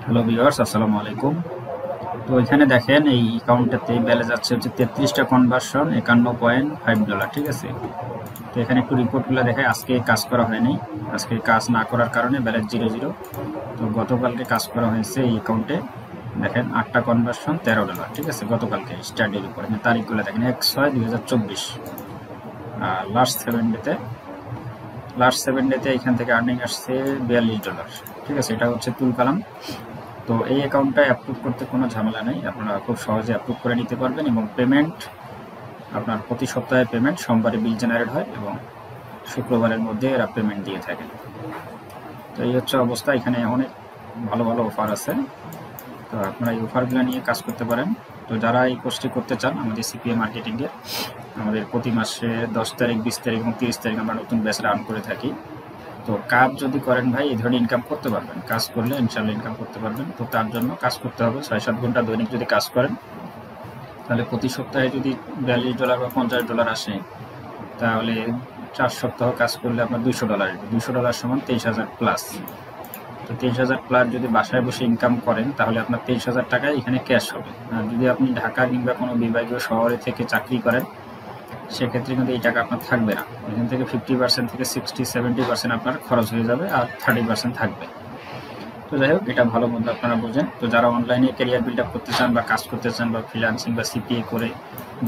Hello viewers, আসসালামু আলাইকুম। তো এখানে দেখেন এই অ্যাকাউন্টটাতে ব্যালেন্স যাচ্ছে হচ্ছে 33টা কনভার্সন $51.5, ঠিক আছে। তো এখানে একটু রিপোর্টগুলো দেখায়। আজকে কাজ করা হয়নি, আজকে কাজ না করার কারণে ব্যালেন্স 0 তো গতকালকে কাজ করা হয়েছে এই অ্যাকাউন্টে। দেখেন 8টা কনভার্সন $13, ঠিক আছে। গতকালকে স্টার্টের উপরে তারিখগুলো দেখেন 1/6/2024। আর লাস্ট 7 ডেতে এখান থেকে আর্নিং আসছে $42, ঠিক আছে। এটা হচ্ছে তুল কালাম। তো এই অ্যাকাউন্টটা অ্যাপ্রুভ করতে কোনো ঝামেলা নেই, আপনারা খুব সহজে অ্যাপ্রুভ করে নিতে পারবেন। এবং পেমেন্ট আপনার প্রতি সপ্তাহে পেমেন্ট সোমবারে বিল জেনারেট হয় এবং শুক্রবারের মধ্যে এরা পেমেন্ট দিয়ে থাকে। তো এই হচ্ছে অবস্থা। এখানে অনেক ভালো ভালো অফার আছে, তো আপনারা এই অফারগুলো নিয়ে কাজ করতে পারেন। তো যারা এই কোর্সটি করতে চান আমাদের সিপিএ মার্কেটিংয়ের, আমাদের প্রতি মাসে 10 তারিখ, 20 তারিখ এবং 30 তারিখ আমরা নতুন ব্যাচ রান করে থাকি। তো কাজ যদি করেন ভাই, এই ধরনের ইনকাম করতে পারবেন। কাজ করলে ইনশাল্লাহ ইনকাম করতে পারবেন। তো তার জন্য কাজ করতে হবে 6-7 ঘন্টা দৈনিক। যদি কাজ করেন তাহলে প্রতি সপ্তাহে যদি $42 বা $50 আসে, তাহলে 4 সপ্তাহ কাজ করলে আপনার $200 আসবে। $200 সমান 23,000 প্লাস। তো 23,000 প্লাস যদি বাসায় বসে ইনকাম করেন তাহলে আপনার 23,000 টাকায় এখানে ক্যাশ হবে। আর যদি আপনি ঢাকা কিংবা কোনো বিভাগীয় শহরে থেকে চাকরি করেন, সেক্ষেত্রে কিন্তু এই টাকা আপনার থাকবে না। এখান থেকে 50% থেকে 60-70% আপনার খরচ হয়ে যাবে, আর 30% থাকবে। তো যাই হোক, এটা ভালো মন্দ আপনারা বোঝেন। তো যারা অনলাইনে ক্যারিয়ার বিল্ড আপ করতে চান বা কাজ করতে চান বা ফ্রিল্যান্সিং বা সিপিএ করে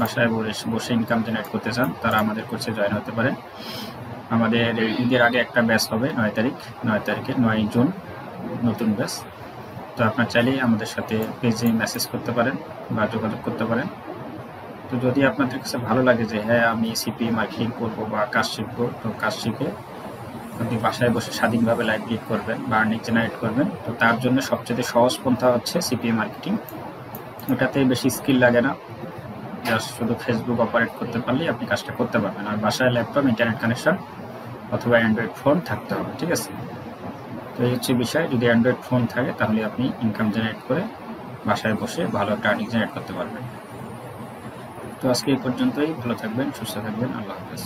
বাসায় বসে ইনকাম জেনারেট করতে চান, তারা আমাদের কোর্সে জয়েন হতে পারেন। আমাদের ঈদের আগে একটা ব্যাচ হবে 9 জুন, নতুন ব্যাচ। তো আপনার চাইলেই আমাদের সাথে পেজে মেসেজ করতে পারেন বা যোগাযোগ করতে পারেন। তো যদি আপনাদের কাছে ভালো লাগে যে হ্যাঁ আমি সিপিএ মার্কেটিং করবো বা কাজ শিখবো, তো কাজ শিখে আপনি বাসায় বসে স্বাধীনভাবে লাইভ লিড করবেন বা আর্নিং জেনারেট করবেন, তো তার জন্য সবচেয়ে সহজ পন্থা হচ্ছে সিপিএ মার্কেটিং। ওটাতে বেশি স্কিল লাগে না, জাস্ট শুধু ফেসবুক অপারেট করতে পারলেই আপনি কাজটা করতে পারবেন। আর বাসায় ল্যাপটপ, ইন্টারনেট কানেকশন অথবা অ্যান্ড্রয়েড ফোন থাকতে হবে, ঠিক আছে। তো এই হচ্ছে বিষয়। যদি অ্যান্ড্রয়েড ফোন থাকে তাহলে আপনি ইনকাম জেনারেট করে বাসায় বসে ভালো একটা আর্নিং জেনারেট করতে পারবেন। তো আজকে এই পর্যন্তই। ভালো থাকবেন, সুস্থ থাকবেন। আল্লাহ হাফেজ।